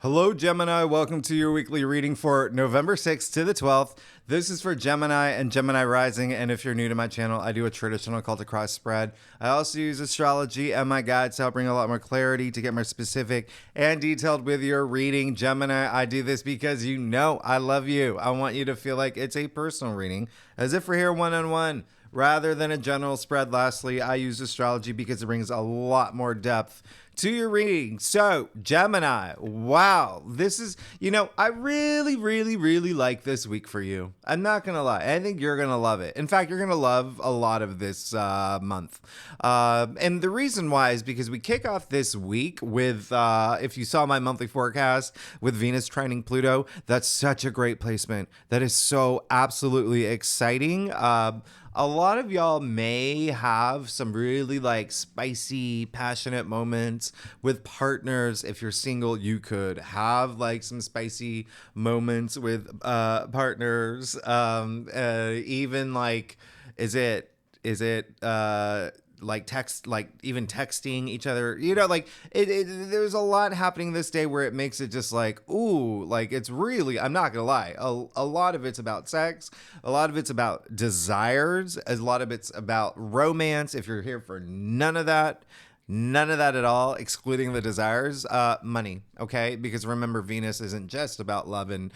Hello, Gemini. Welcome to your weekly reading for November 6th to the 12th. This is for Gemini and Gemini Rising. And if you're new to my channel, I do a traditional cult across spread. I also use astrology and my guides to help bring a lot more clarity to get more specific and detailed with your reading. Gemini, I do this because you know I love you. I want you to feel like it's a personal reading, as if we're here one-on-one, rather than a general spread. Lastly, I use astrology because it brings a lot more depth to your reading. So, Gemini, wow, this is, I really like this week for you. I'm not going to lie. I think you're going to love it. In fact, you're going to love a lot of this month. And the reason why is because we kick off this week with, if you saw my monthly forecast with Venus trining Pluto, that's such a great placement. That is so absolutely exciting. A lot of y'all may have some really spicy, passionate moments with partners. If you're single, you could have some spicy moments with partners. Even is it even texting each other, there's a lot happening this day where it makes it just it's really, I'm not gonna lie, a lot of it's about sex, a lot of it's about desires, a lot of it's about romance. If you're here for none of that at all, excluding the desires, money, okay? Because remember, Venus isn't just about love and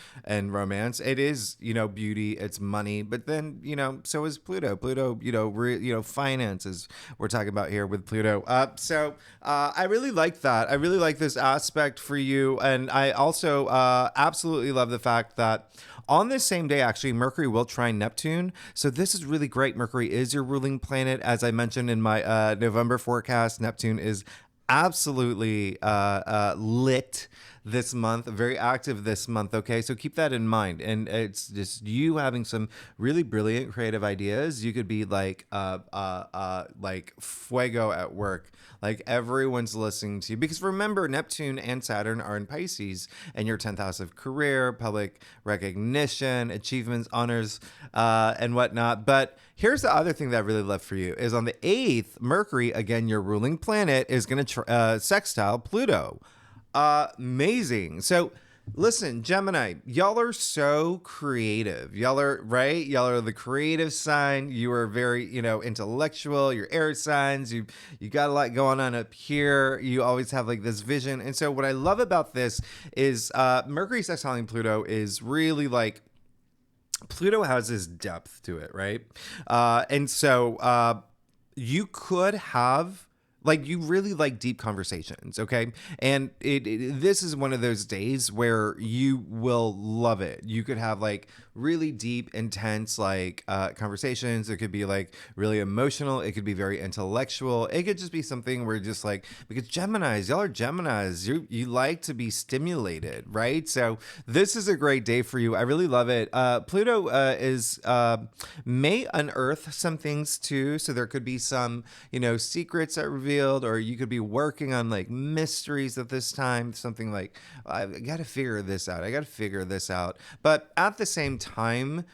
romance. It is, beauty, it's money, but then, so is Pluto. Pluto, finances we're talking about here with Pluto. So I really like that. I really like this aspect for you. And I also absolutely love the fact that on this same day, actually, Mercury will trine Neptune. So this is really great. Mercury is your ruling planet. As I mentioned in my November forecast, Neptune is absolutely lit this month, very active this month, okay? So keep that in mind. And it's just you having some really brilliant creative ideas. You could be like fuego at work. Like everyone's listening to you. Because remember, Neptune and Saturn are in Pisces, and your 10th house of career, public recognition, achievements, honors, and whatnot. But here's the other thing that I really love for you is on the 8th, Mercury, again, your ruling planet, is going to sextile Pluto. Amazing. So listen, Gemini, y'all are so creative. Y'all are, right? Y'all are the creative sign. You are very, intellectual. You're air signs. You got a lot going on up here. You always have this vision. And so what I love about this is Mercury sextiling Pluto is really Pluto has this depth to it, right? And so you could have you really like deep conversations, okay? And this is one of those days where you will love it. You could have really deep, intense conversations. It could be really emotional. It could be very intellectual. It could just be something where just because Geminis, y'all are Geminis, you like to be stimulated, right? So this is a great day for you. I really love it. Pluto may unearth some things too. So there could be some, secrets that revealed, or you could be working on mysteries at this time, something I got to figure this out. But at the same time,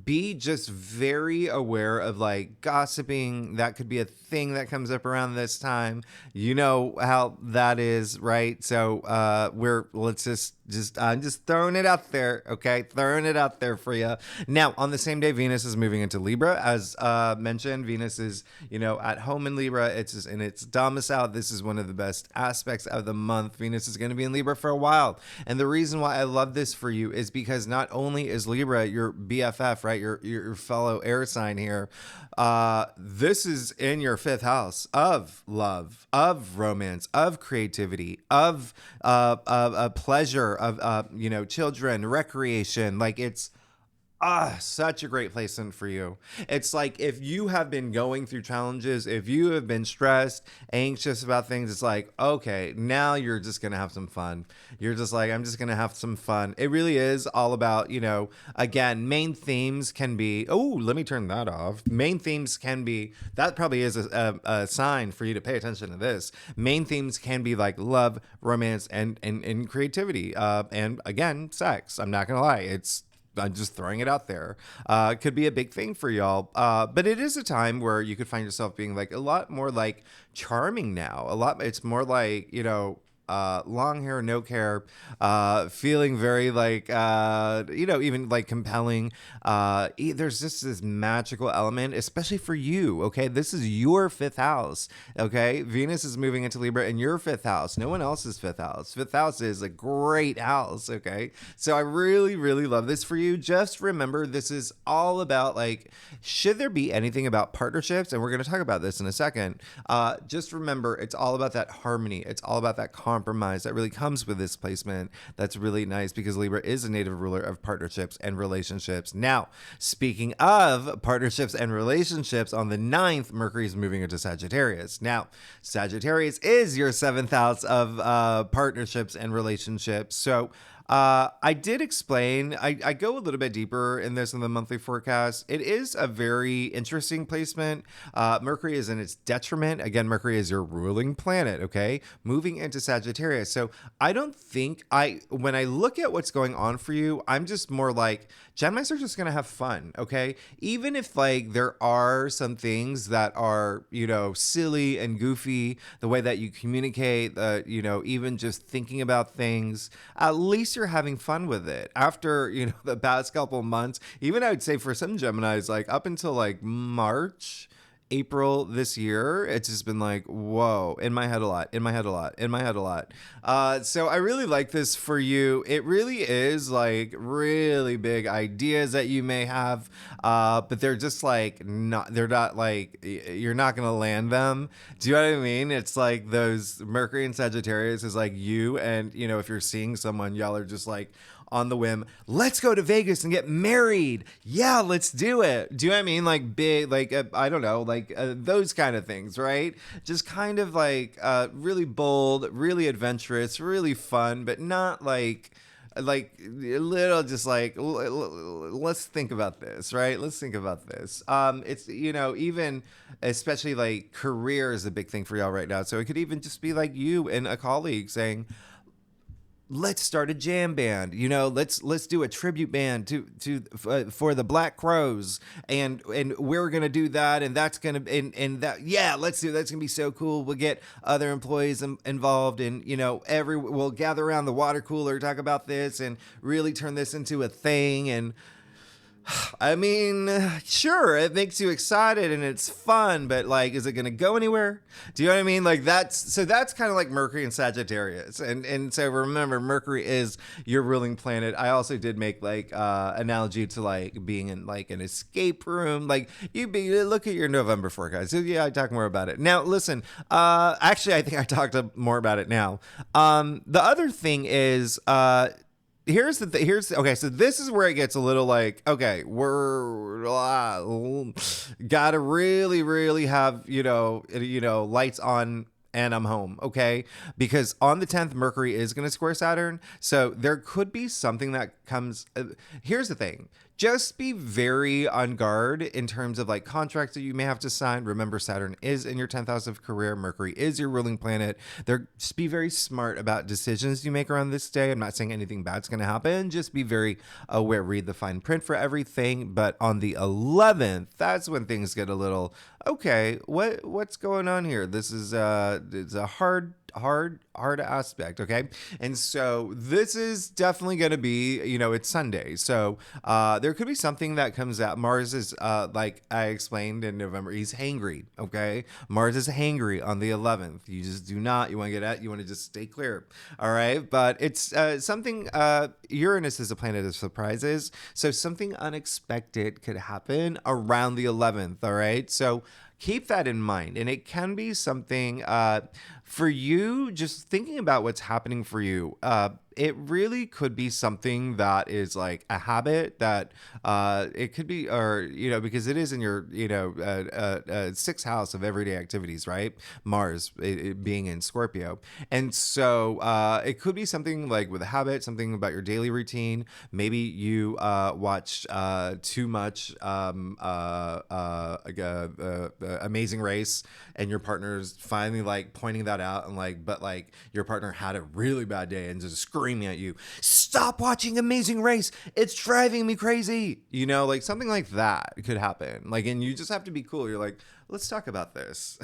be just very aware of gossiping. That could be a thing that comes up around this time. You know how that is, right? So I'm just throwing it out there, okay? Throwing it out there for you. Now, on the same day, Venus is moving into Libra. As mentioned, Venus is, at home in Libra. It's in its domicile. This is one of the best aspects of the month. Venus is going to be in Libra for a while. And the reason why I love this for you is because not only is Libra your BFF, right? Your fellow air sign here. This is in your 5th house of love, of romance, of creativity, of pleasure, of children, recreation. It's such a great placement for you. It's if you have been going through challenges, if you have been stressed, anxious about things, it's okay, now you're just going to have some fun. You're just I'm just going to have some fun. It really is all about, again, main themes can be, let me turn that off. Main themes can be, that probably is a sign for you to pay attention to this. Main themes can be love, romance, and creativity. And again, sex. I'm not going to lie. I'm just throwing it out there. It could be a big thing for y'all. But it is a time where you could find yourself being a lot more charming now. It's more long hair, no care, feeling very like, even like compelling. There's just this magical element, especially for you. Okay. This is your fifth house. Okay. Venus is moving into Libra in your fifth house. No one else's fifth house. Fifth house is a great house. Okay. So I really, really love this for you. Just remember, this is all about like, should there be anything about partnerships? And we're going to talk about this in a second. Just remember, it's all about that harmony. It's all about that compromise that really comes with this placement. That's really nice because Libra is a native ruler of partnerships and relationships. Now, speaking of partnerships and relationships, on the 9th, Mercury is moving into Sagittarius. Now, Sagittarius is your 7th house of partnerships and relationships. So, I did explain, I go a little bit deeper in this in the monthly forecast. It is a very interesting placement. Mercury is in its detriment. Again, Mercury is your ruling planet, okay? Moving into Sagittarius. So I don't think when I look at what's going on for you, I'm just more like, Geminis are just going to have fun, okay? Even if like there are some things that are, silly and goofy, the way that you communicate, even just thinking about things, at least you're having fun with it. After, the past couple months, even I would say for some Geminis, like up until like March, April this year, it's just been like, whoa, in my head a lot. So I really like this for you. It really is like really big ideas that you may have, but they're just like they're not like, you're not going to land them. Do you know what I mean? It's like those Mercury and Sagittarius is like you, and if you're seeing someone, y'all are just like, on the whim, let's go to Vegas and get married. Yeah, let's do it. Do you know what I mean? Like big, like, I don't know, like those kind of things, right? Just kind of like really bold, really adventurous, really fun, but not like a little just like, let's think about this, right? Let's think about this. It's, even especially like career is a big thing for y'all right now. So it could even just be like you and a colleague saying, let's start a jam band. Let's do a tribute band for the Black Crows, and we're gonna do that, and that's gonna and that let's do that's gonna be so cool. We'll get other employees involved, and we'll gather around the water cooler, talk about this, and really turn this into a thing. And I mean, sure, it makes you excited and it's fun, but like, is it going to go anywhere? Do you know what I mean? Like that's kind of like Mercury and Sagittarius. And so remember, Mercury is your ruling planet. I also did make like analogy to like being in like an escape room. Like look at your November forecast. So yeah, I talk more about it. Now, listen, actually, I think I talked more about it now. The other thing is, okay, so this is where it gets a little like, okay, we're gotta really, really have, lights on and I'm home, okay? Because on the 10th, Mercury is going to square Saturn. So there could be something that comes. Here's the thing. Just be very on guard in terms of like contracts that you may have to sign. Remember, Saturn is in your 10th house of career. Mercury is your ruling planet. Just be very smart about decisions you make around this day. I'm not saying anything bad's going to happen. Just be very aware. Read the fine print for everything. But on the 11th, that's when things get a little, okay, what's going on here? This is it's a hard aspect, okay? And so this is definitely going to be, it's Sunday. So there could be something that comes out. Mars is, like I explained in November, he's hangry, okay? Mars is hangry on the 11th. You just do not, you want to just stay clear, all right? But it's something, Uranus is a planet of surprises. So something unexpected could happen around the 11th, all right? So keep that in mind. And it can be something for you, just thinking about what's happening for you. It really could be something that is like a habit that it could be, or, because it is in your, sixth house of everyday activities, right? Mars it being in Scorpio. And so it could be something like with a habit, something about your daily routine. Maybe you watch too much Amazing Race, and your partner's finally like pointing that out, and like, but like your partner had a really bad day and just screaming at you, stop watching Amazing Race, it's driving me crazy, like something like that could happen. Like, and you just have to be cool. You're like, let's talk about this.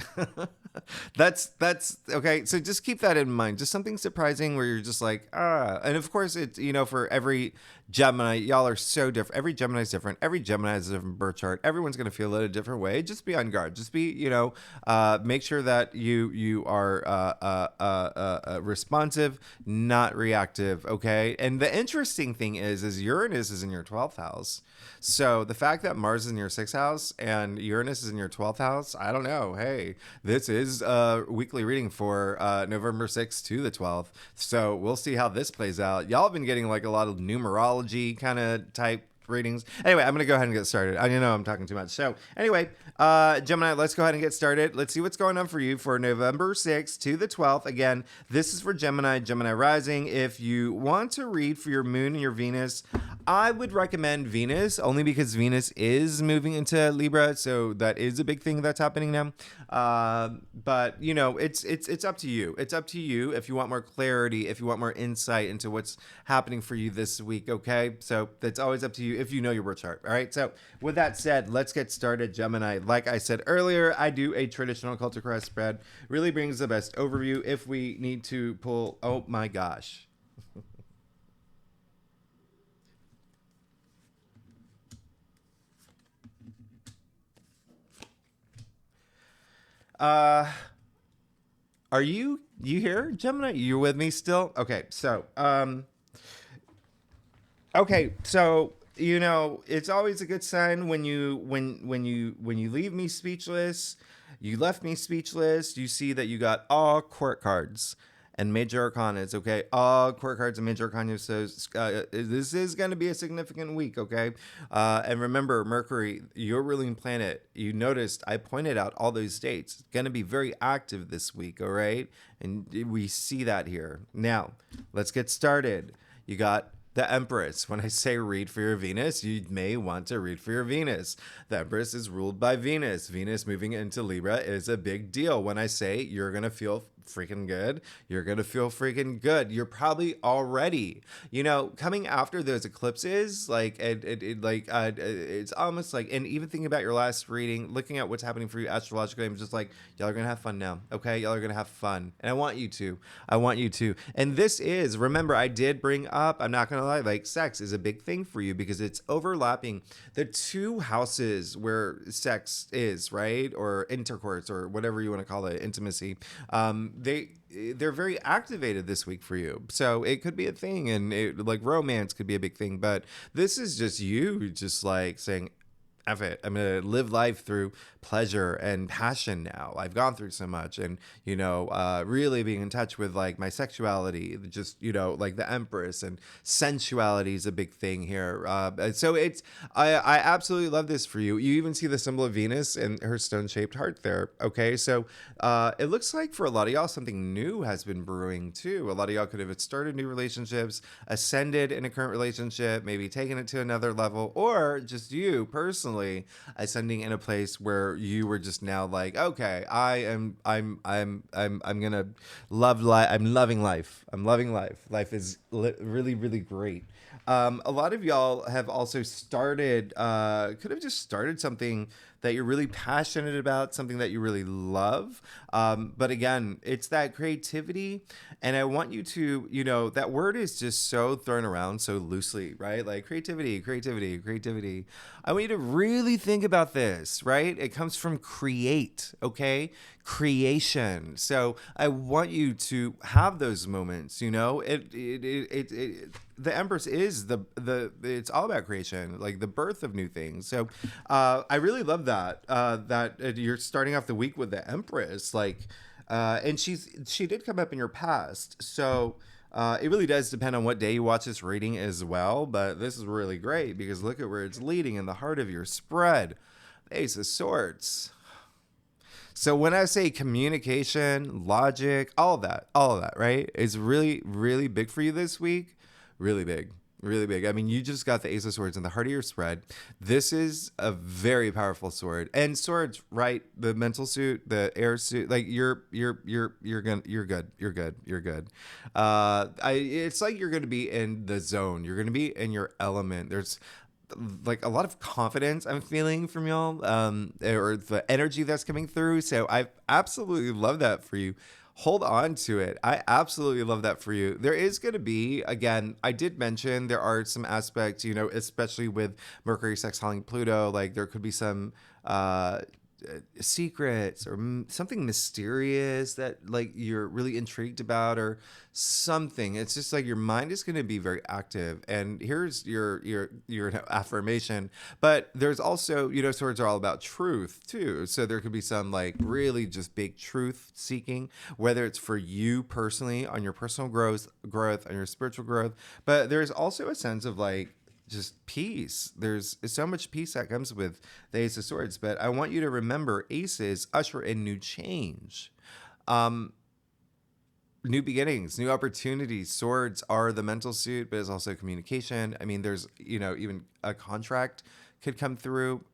That's okay. So just keep that in mind. Just something surprising where you're just like, ah. And of course, it's, for every Gemini, y'all are so different. Every Gemini is different. Every Gemini has a different birth chart. Everyone's going to feel it a different way. Just be on guard. Just be, make sure that you are responsive, not reactive. Okay. And the interesting thing is Uranus is in your 12th house. So the fact that Mars is in your 6th house and Uranus is in your 12th house, I don't know. Hey, this is a weekly reading for November 6th to the 12th. So we'll see how this plays out. Y'all have been getting like a lot of numerology kind of type readings. Anyway, I'm going to go ahead and get started. I know I'm talking too much. So anyway, Gemini, let's go ahead and get started. Let's see what's going on for you for November 6th to the 12th. Again, this is for Gemini, Gemini rising. If you want to read for your moon and your Venus, I would recommend Venus only because Venus is moving into Libra. So that is a big thing that's happening now. But it's up to you. It's up to you if you want more clarity, if you want more insight into what's happening for you this week. Okay. So that's always up to you if you know your birth chart. All right. So with that said, let's get started, Gemini. Like I said earlier, I do a traditional culture cross spread. Really brings the best overview. If we need to pull, oh my gosh. Are you here, Gemini? You with me still? Okay, so it's always a good sign when you leave me speechless. You left me speechless. You see that you got all court cards and major arcanas, okay? All court cards and major arcanas. So this is going to be a significant week, okay? And remember, Mercury, your ruling planet, you noticed I pointed out all those dates. It's going to be very active this week, all right? And we see that here. Now, let's get started. You got the Empress. When I say read for your Venus, you may want to read for your Venus. The Empress is ruled by Venus. Venus moving into Libra is a big deal. When I say you're going to feel freaking good, you're going to feel freaking good. You're probably already, coming after those eclipses, like it's almost like, and even thinking about your last reading, looking at what's happening for you astrologically, I'm just like, y'all are going to have fun now. Okay. Y'all are going to have fun. And I want you to. And this is, remember, I did bring up, I'm not going to lie, like sex is a big thing for you because it's overlapping the two houses where sex is, right? Or intercourse or whatever you want to call it, intimacy. They're very activated this week for you. So it could be a thing, and like romance could be a big thing, but this is just you just like saying, F it. I'm going to live life through pleasure and passion now. I've gone through so much and, really being in touch with like my sexuality, just, like the Empress and sensuality is a big thing here. So I absolutely love this for you. You even see the symbol of Venus and her stone-shaped heart there. Okay. So it looks like for a lot of y'all, something new has been brewing too. A lot of y'all could have started new relationships, ascended in a current relationship, maybe taken it to another level, or just you personally ascending in a place where you were just now like, okay, I'm gonna love life. I'm loving life. Life is really, really great. A lot of y'all have also started, could have just started something that you're really passionate about, something that you really love. But again, it's that creativity. And I want you to, that word is just so thrown around so loosely, right? Like creativity. I want you to really think about this, right? It comes from create, okay? Creation. So I want you to have those moments, the Empress is it's all about creation, like the birth of new things. So I really love that you're starting off the week with the Empress, like and she did come up in your past. So it really does depend on what day you watch this reading as well, but this is really great because look at where it's leading in the heart of your spread. Ace of Swords. So when I say communication, logic, all of that, right, is really, really big for you this week. Really big. Really big. I mean, you just got the Ace of Swords in the heart of your spread. This is a very powerful sword. And swords, right? The mental suit, the air suit, like you're good. It's like you're gonna be in the zone. You're gonna be in your element. There's like a lot of confidence I'm feeling from y'all, or the energy that's coming through. So I absolutely love that for you. Hold on to it. I absolutely love that for you. There is going to be, again, I did mention there are some aspects, especially with Mercury sextiling Pluto, like there could be some secrets or something mysterious that like you're really intrigued about or something. It's just like your mind is going to be very active. And here's your affirmation. But there's also, swords are all about truth too. So there could be some like really just big truth seeking, whether it's for you personally on your personal growth on your spiritual growth. But there's also a sense of like just peace. There's so much peace that comes with the Ace of Swords. But I want you to remember, aces usher in new change, new beginnings, new opportunities. Swords are the mental suit, but it's also communication. I mean, there's, even a contract could come through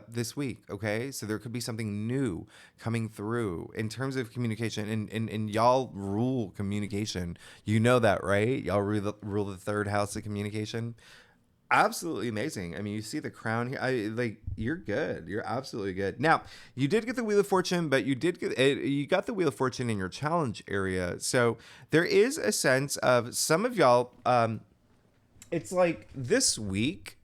this week. Okay. So there could be something new coming through in terms of communication, and y'all rule communication. You know that, right? Y'all rule the third house of communication. Absolutely amazing. I mean, you see the crown here. You're good. You're absolutely good. Now, you did get the Wheel of Fortune, but you got the Wheel of Fortune in your challenge area. So there is a sense of some of y'all. It's like this week,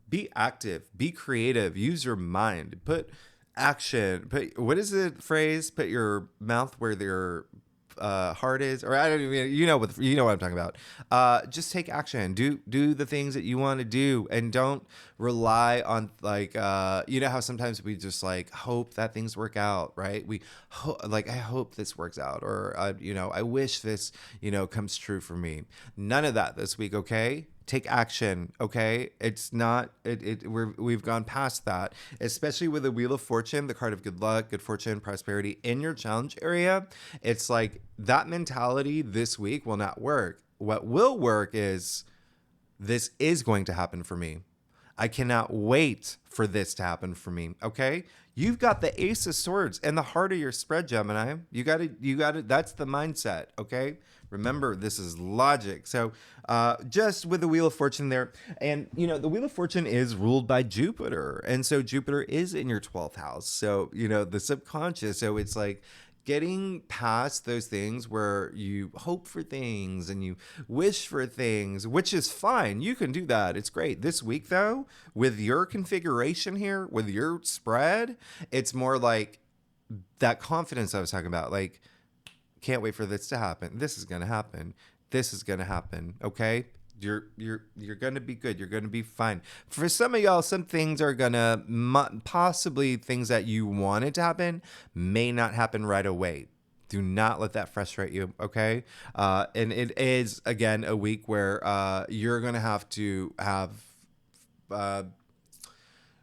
be active, be creative, use your mind, put action. What is the phrase? Put your mouth where their heart is, or I don't even, what I'm talking about. Just take action, do the things that you want to do, and don't rely on like how sometimes we just like hope that things work out, right? I hope this works out, or I wish this comes true for me. None of that this week. Okay, take action. Okay, it's not we've gone past that, especially with the Wheel of Fortune, the card of good luck, good fortune, prosperity in your challenge area. It's like that mentality this week will not work. What will work is, this is going to happen for me. I cannot wait for this to happen for me. Okay, you've got the Ace of Swords in the heart of your spread, Gemini. You got it. That's the mindset. Okay, remember, this is logic. So just with the Wheel of Fortune there, and the Wheel of Fortune is ruled by Jupiter, and so Jupiter is in your 12th house. So the subconscious. So it's like getting past those things where you hope for things and you wish for things, which is fine. You can do that. It's great. This week, though, with your configuration here, with your spread, it's more like that confidence I was talking about. Like, can't wait for this to happen. This is going to happen. This is going to happen. Okay? You're going to be good. You're going to be fine. For some of y'all, some things are going to possibly things that you wanted to happen may not happen right away. Do not let that frustrate you. Okay. And it is, again, a week where you're going to have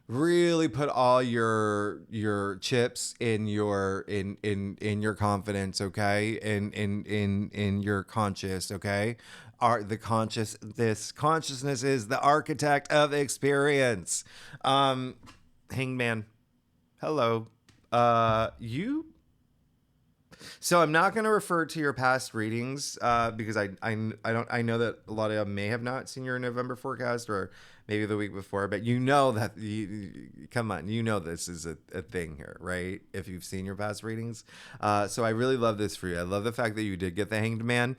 really put all your chips in your your confidence, okay, in your conscious, okay. This consciousness is the architect of experience. Hangman, hello. You. So I'm not going to refer to your past readings because I know that a lot of you may have not seen your November forecast, or maybe the week before, but that come on, this is a thing here, right? If you've seen your past readings. So I really love this for you. I love the fact that you did get the Hanged Man.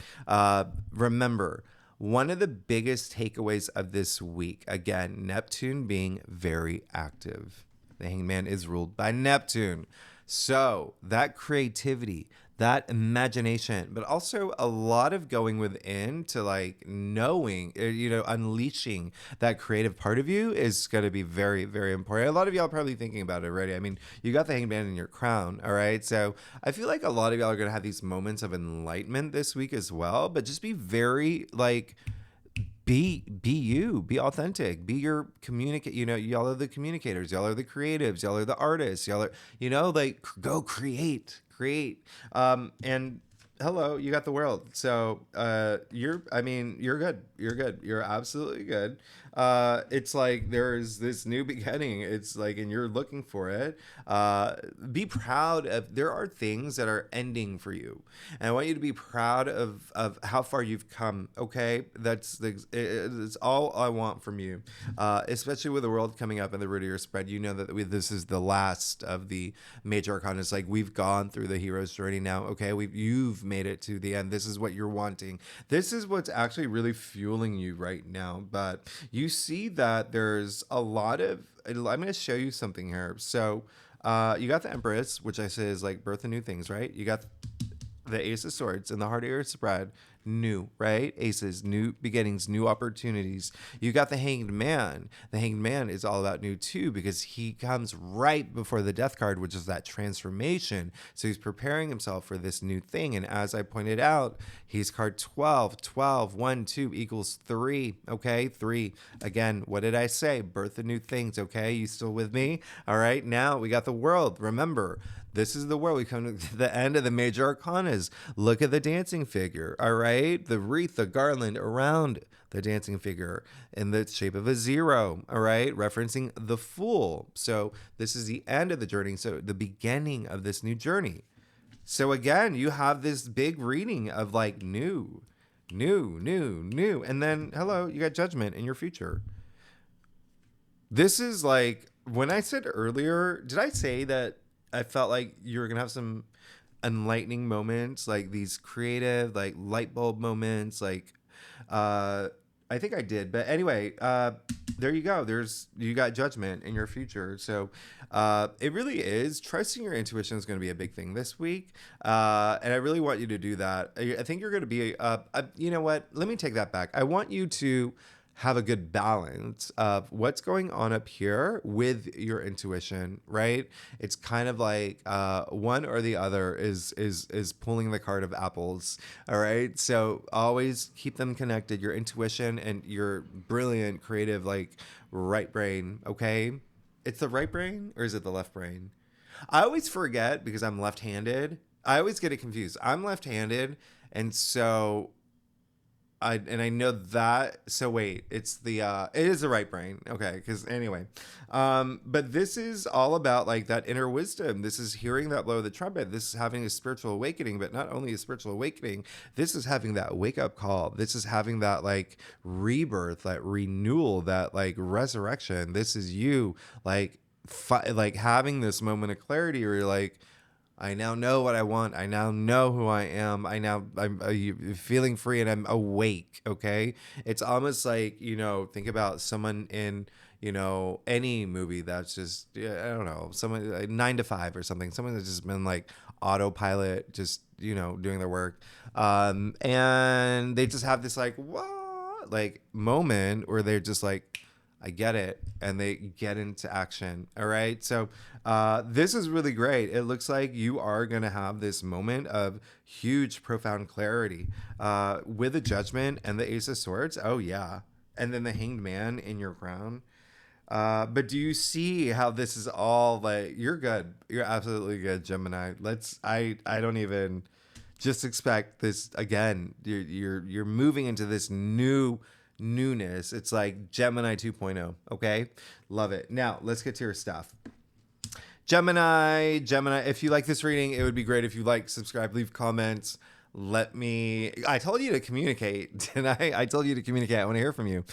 Remember, one of the biggest takeaways of this week, again, Neptune being very active. The Hanged Man is ruled by Neptune. So that creativity, that imagination, but also a lot of going within to like knowing, unleashing that creative part of you is going to be very, very important. A lot of y'all are probably thinking about it already. I mean, you got the Hanged Man in your crown. All right. So I feel like a lot of y'all are going to have these moments of enlightenment this week as well, but just be very like, be you, be authentic, be your communicate. Y'all are the communicators, y'all are the creatives, y'all are the artists, y'all are, like, go create. And hello, you got the world. So you're good. You're good. You're absolutely good. It's like there's this new beginning. It's like, and you're looking for it. Be proud of, there are things that are ending for you. And I want you to be proud of how far you've come. Okay. It's all I want from you. Especially with the world coming up and the root of your spread, you know that this is the last of the major arcana. It's like we've gone through the hero's journey now. Okay, you've made it to the end. This is what you're wanting. This is what's actually really fueling you right now. But you see that there's a lot of. I'm going to show you something here. So you got the Empress, which I say is like birth of new things, right? You got the Ace of Swords and the heart of your spread. New, right? Aces, new beginnings, new opportunities. You got the Hanged Man. The Hanged Man is all about new too, because he comes right before the Death card, which is that transformation. So he's preparing himself for this new thing. And as I pointed out, he's card 12. 12, 1, 2 equals 3. Okay, 3. Again, what did I say? Birth of new things. Okay, you still with me? All right, now we got the World. Remember, this is the world. We come to the end of the major arcanas. Look at the dancing figure, all right? The wreath, the garland around the dancing figure in the shape of a 0, all right? Referencing the Fool. So this is the end of the journey. So the beginning of this new journey. So again, you have this big reading of like new. And then, hello, you got Judgment in your future. This is like, when I said earlier, did I say that I felt like you were going to have some enlightening moments, like these creative, like light bulb moments, like, I think I did. But anyway, there you go. You got Judgment in your future. So it really is. Trusting your intuition is going to be a big thing this week. And I really want you to do that. I think you're going to be, you know what? Let me take that back. I want you to have a good balance of what's going on up here with your intuition, right? It's kind of like one or the other is pulling the card of apples. All right. So always keep them connected, your intuition and your brilliant creative like right brain. Okay. It's the right brain, or is it the left brain? I always forget because I'm left-handed. I always get it confused. I'm left-handed, and so I know that. So wait, it's it is the right brain. Okay, because anyway, but this is all about like that inner wisdom. This is hearing that blow of the trumpet. This is having a spiritual awakening, but not only a spiritual awakening. This is having that wake up call. This is having that like rebirth, that renewal, that like resurrection. This is you like like having this moment of clarity where you're like, I now know what I want. I now know who I am. I'm feeling free and I'm awake. Okay. It's almost like, think about someone in, any movie that's just, yeah, I don't know, someone like 9 to 5 or something. Someone that's just been like autopilot, just, doing their work. And they just have this like, what? Like moment where they're just like, I get it. And they get into action. All right. So this is really great. It looks like you are going to have this moment of huge, profound clarity with the Judgment and the Ace of Swords. Oh, yeah. And then the Hanged Man in your crown. But do you see how this is all like, you're good. You're absolutely good, Gemini. I don't even just expect this again. You're moving into this newness. It's like Gemini 2.0. Okay. Love it. Now let's get to your stuff. Gemini, if you like this reading, it would be great if you like, subscribe, leave comments. I told you to communicate, didn't I told you to communicate. I want to hear from you.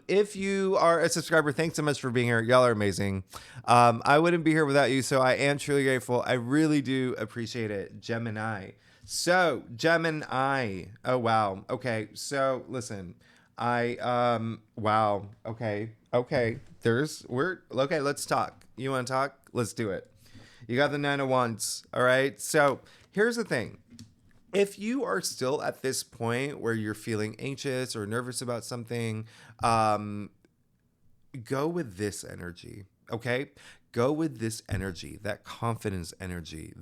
If you are a subscriber, thanks so much for being here. Y'all are amazing. I wouldn't be here without you. So I am truly grateful. I really do appreciate it. Gemini. So Gemini. Oh, wow. Okay. So listen, wow. Okay. Okay. Let's talk. You want to talk? Let's do it. You got the 9 of Wands. All right. So here's the thing. If you are still at this point where you're feeling anxious or nervous about something, go with this energy. Okay. Go with this energy, that confidence energy,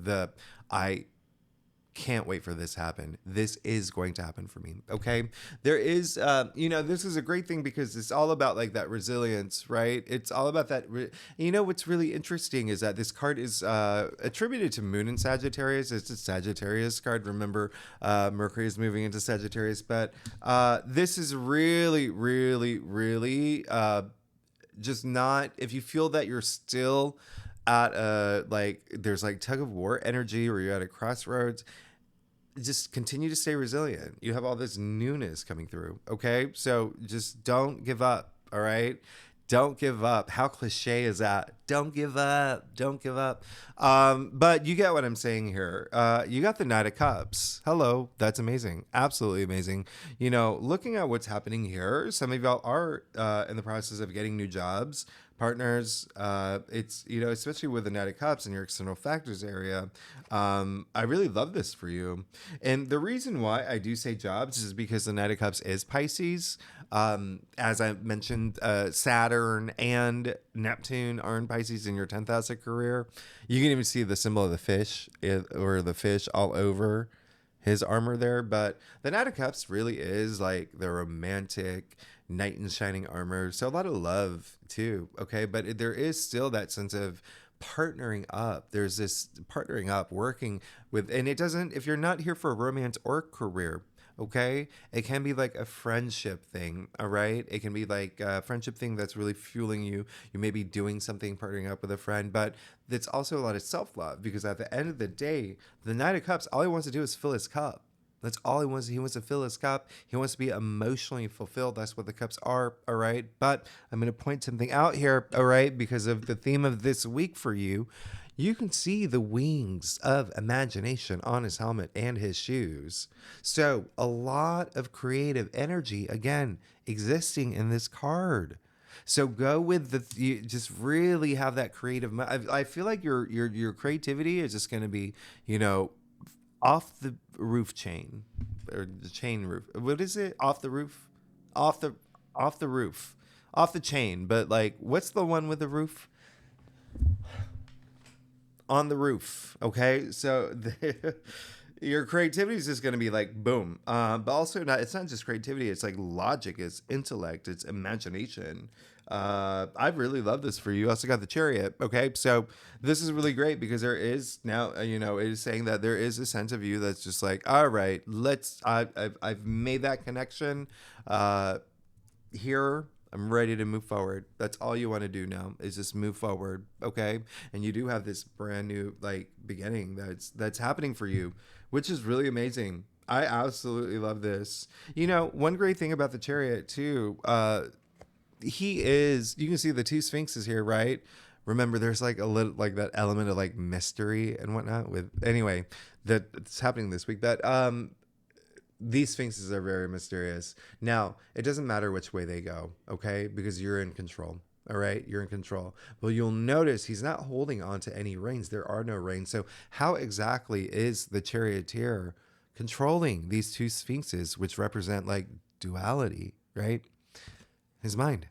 can't wait for this to happen. This is going to happen for me. Okay. There is, this is a great thing because it's all about like that resilience, right? It's all about that. What's really interesting is that this card is attributed to Moon in Sagittarius. It's a Sagittarius card. Remember, Mercury is moving into Sagittarius, but this is really, really, really just not, if you feel that you're still at there's like tug of war energy or you're at a crossroads, just continue to stay resilient. You have all this newness coming through. Okay. So just don't give up. All right. Don't give up. How cliche is that? Don't give up. Don't give up. But you get what I'm saying here. You got the Knight of Cups. Hello. That's amazing. Absolutely amazing. Looking at what's happening here, some of y'all are in the process of getting new jobs, partners. It's, especially with the Knight of Cups in your external factors area. I really love this for you. And the reason why I do say jobs is because the Knight of Cups is Pisces. As I mentioned, Saturn and Neptune are in Pisces in your 10th house of career. You can even see the symbol of the fish or the fish all over his armor there. But the Knight of Cups really is like the romantic knight in shining armor. So a lot of love too. Okay. But there is still that sense of partnering up. There's this partnering up, working with, and it doesn't, if you're not here for romance or career, okay, it can be like a friendship thing. All right. It can be like a friendship thing that's really fueling you. You may be doing something, partnering up with a friend, but it's also a lot of self-love because at the end of the day, the Knight of Cups, all he wants to do is fill his cup. That's all he wants. He wants to fill his cup. He wants to be emotionally fulfilled. That's what the cups are. All right. But I'm going to point something out here. All right. Because of the theme of this week for you, you can see the wings of imagination on his helmet and his shoes. So a lot of creative energy, again, existing in this card. So go with you just really have that creative. I feel like your creativity is just going to be, off the roof chain or the chain roof. What is it? Off the roof, off the roof, off the chain. But like, what's the one with the roof? On the roof. Okay. So your creativity is just going to be like, boom. But also it's not just creativity. It's like logic, it's intellect, it's imagination. I really love this for you. Also got the Chariot. Okay. So this is really great because there is now, it is saying that there is a sense of you that's just like, all right, I've made that connection, here. I'm ready to move forward. That's all you want to do now is just move forward. Okay. And you do have this brand new like beginning that's happening for you, which is really amazing. I absolutely love this. One great thing about the Chariot too, you can see the two sphinxes here, right? Remember there's like a little like that element of like mystery and whatnot that's happening this week, that these sphinxes are very mysterious. Now it doesn't matter which way they go, okay, because you're in control. All right, you're in control. Well, you'll notice he's not holding on to any reins. There are no reins. So how exactly is the charioteer controlling these two sphinxes, which represent like duality, right? His mind.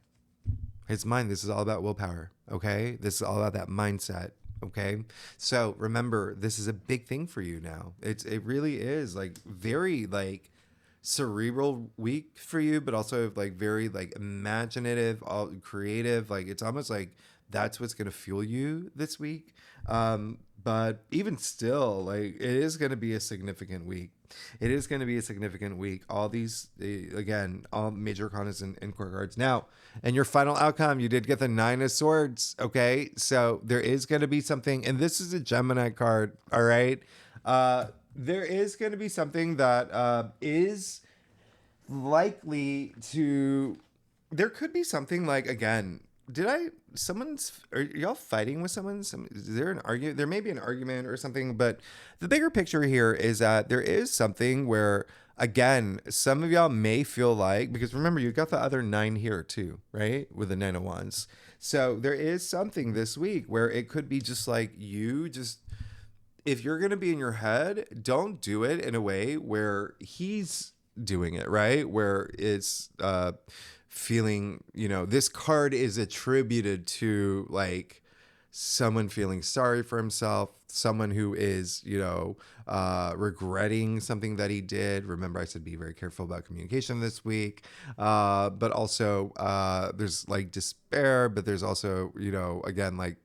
This is all about willpower. Okay. This is all about that mindset. Okay. So remember, this is a big thing for you now. It really is like very like cerebral week for you, but also like very like imaginative, all creative. Like it's almost like that's what's going to fuel you this week. But even still, like it is going to be a significant week. It is going to be a significant week. All these, again, all major arcanas and core cards. Now, and your final outcome, you did get the 9 of Swords. Okay. So there is going to be something, and this is a Gemini card. All right. There is going to be something that is likely to, there could be something like, again, are y'all fighting with someone? Is there an argument? There may be an argument or something, but the bigger picture here is that there is something where, again, some of y'all may feel like, because remember, you got the other 9 here too, right? With the 9 of Wands. So there is something this week where it could be just like if you're going to be in your head, don't do it in a way where he's doing it, right? Where it's, feeling, this card is attributed to like someone feeling sorry for himself, someone who is, regretting something that he did. Remember, I said be very careful about communication this week. But also, there's like despair, but there's also, again, like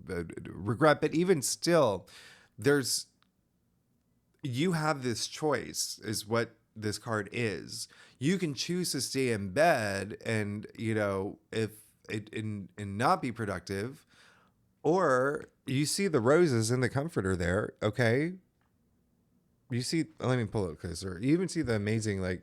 regret. But even still, there's, you have this choice, is what this card is. You can choose to stay in bed and, if it and not be productive, or you see the roses in the comforter there, okay? You see, let me pull it closer. You even see the amazing, like,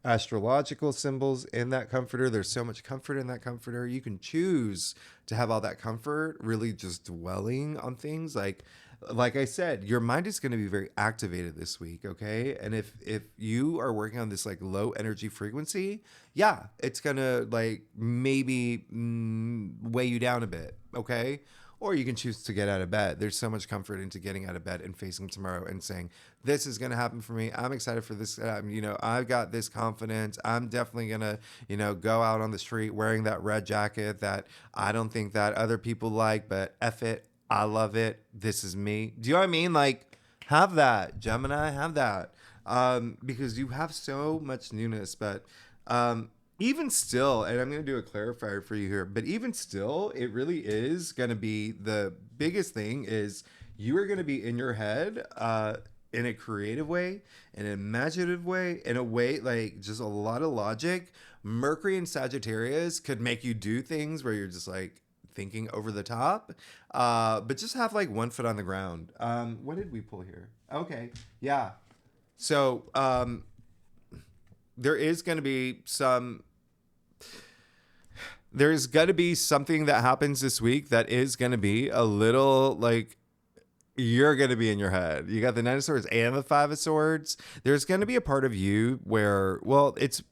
astrological symbols in that comforter. There's so much comfort in that comforter. You can choose to have all that comfort, really just dwelling on things. Like I said, your mind is going to be very activated this week, okay? And if you are working on this like low energy frequency, yeah, it's going to like maybe weigh you down a bit, okay? Or you can choose to get out of bed. There's so much comfort into getting out of bed and facing tomorrow and saying, this is going to happen for me. I'm excited for this. I've got this confidence. I'm definitely going to, go out on the street wearing that red jacket that I don't think that other people like, but F it. I love it. This is me. Do you know what I mean? Like, have that, Gemini, have that. Because you have so much newness, but even still, and I'm going to do a clarifier for you here, but even still, it really is going to be, the biggest thing is you are going to be in your head in a creative way, in an imaginative way, in a way like just a lot of logic. Mercury and Sagittarius could make you do things where you're just like thinking over the top, but just have like one foot on the ground. What did we pull here? Okay, yeah. So there is going to be something that happens this week that is going to be a little like, you're going to be in your head. You got the Knight of Swords and the Five of Swords. There's going to be a part of you where, well, it's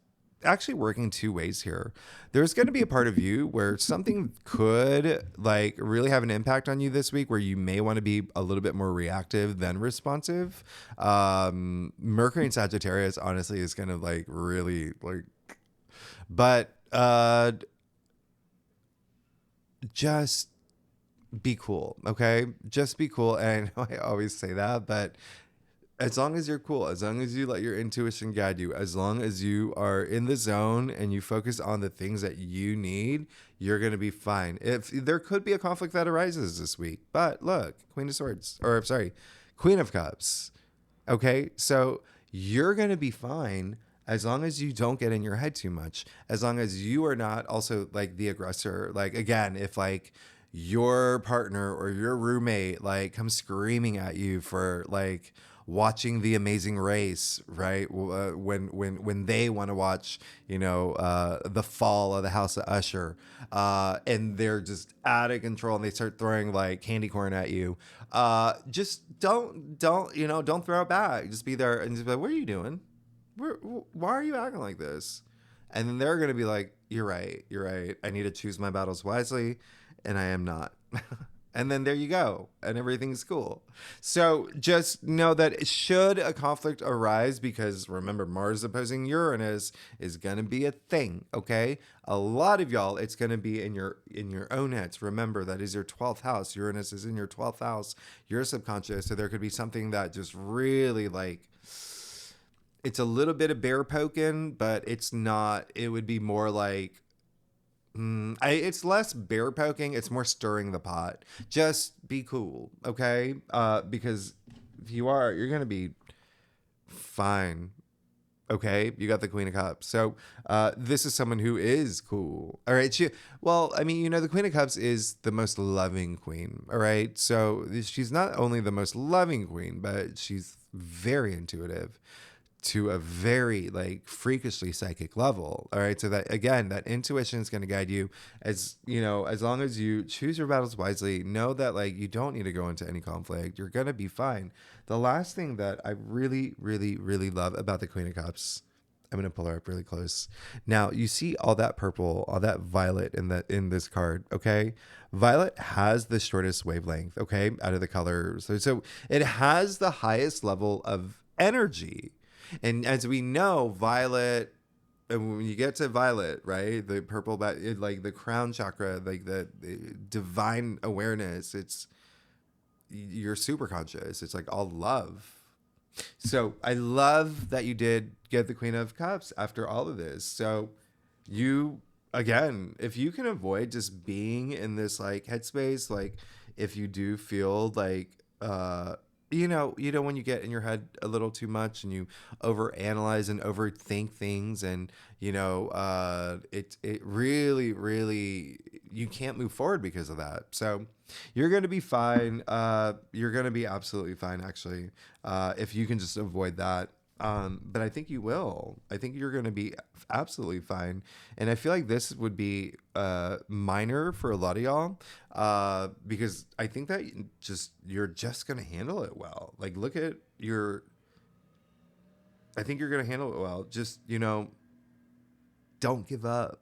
actually working two ways here. There's going to be a part of you where something could like really have an impact on you this week, where you may want to be a little bit more reactive than responsive. Mercury and Sagittarius honestly is going to like really like, but just be cool. Okay. Just be cool. And I know I always say that, but as long as you're cool, as long as you let your intuition guide you, as long as you are in the zone and you focus on the things that you need, you're going to be fine. If there could be a conflict that arises this week, but look, Queen of Swords, or sorry, Queen of Cups. Okay. So you're going to be fine as long as you don't get in your head too much, as long as you are not also like the aggressor. Like, again, if like your partner or your roommate like comes screaming at you for like watching The Amazing Race, right? When they want to watch, the fall of the House of Usher, and they're just out of control and they start throwing like candy corn at you. Just don't throw it back. Just be there and just be like, what are you doing? Why are you acting like this? And then they're going to be like, you're right. I need to choose my battles wisely, and I am not. And then there you go, and everything's cool. So just know that should a conflict arise, because remember, Mars opposing Uranus is going to be a thing, okay? A lot of y'all, it's going to be in your own heads. Remember, that is your 12th house. Uranus is in your 12th house, your subconscious. So there could be something that just really like, it's a little bit of bear poking, but it's not. It would be more like, it's less bear poking. It's more stirring the pot. Just be cool, okay? Because if you are, you're going to be fine. Okay, you got the Queen of Cups. So this is someone who is cool. All right. The Queen of Cups is the most loving queen. All right. So she's not only the most loving queen, but she's very intuitive to a very like freakishly psychic level. All right. So that, again, that intuition is going to guide you, as long as you choose your battles wisely. Know that like you don't need to go into any conflict. You're going to be fine. The last thing that I really, really, really love about the Queen of Cups, I'm going to pull her up really close. Now you see all that purple, all that violet in this card. Okay. Violet has the shortest wavelength. Okay. Out of the colors. So it has the highest level of energy. And as we know, violet and when you get to violet, right, the purple, like the crown chakra, like the divine awareness, you're super conscious. It's like all love. So I love that you did get the Queen of Cups after all of this. So you, again, if you can avoid just being in this like headspace, like if you do feel like when you get in your head a little too much and you overanalyze and overthink things, and it really, really, you can't move forward because of that. So you're going to be fine. You're going to be absolutely fine, actually, if you can just avoid that. But I think you will. I think you're going to be absolutely fine. And I feel like this would be minor for a lot of y'all, because I think that you're just going to handle it well. Like, look at I think you're going to handle it well. Just, don't give up.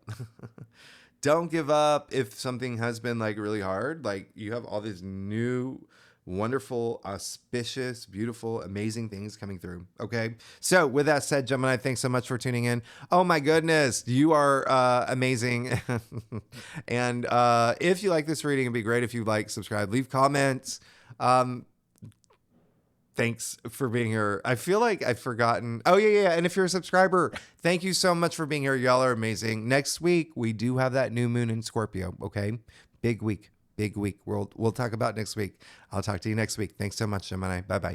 Don't give up if something has been like really hard. Like, you have all these new, wonderful, auspicious, beautiful, amazing things coming through. Okay. So with that said, Gemini, thanks so much for tuning in. Oh my goodness. You are amazing. And if you like this reading, it'd be great if you like, subscribe, leave comments. Thanks for being here. I feel like I've forgotten. Oh, yeah. And if you're a subscriber, thank you so much for being here. Y'all are amazing. Next week, we do have that new moon in Scorpio. Okay. Big week. Big week. We'll talk about next week. I'll talk to you next week. Thanks so much, Gemini. Bye-bye.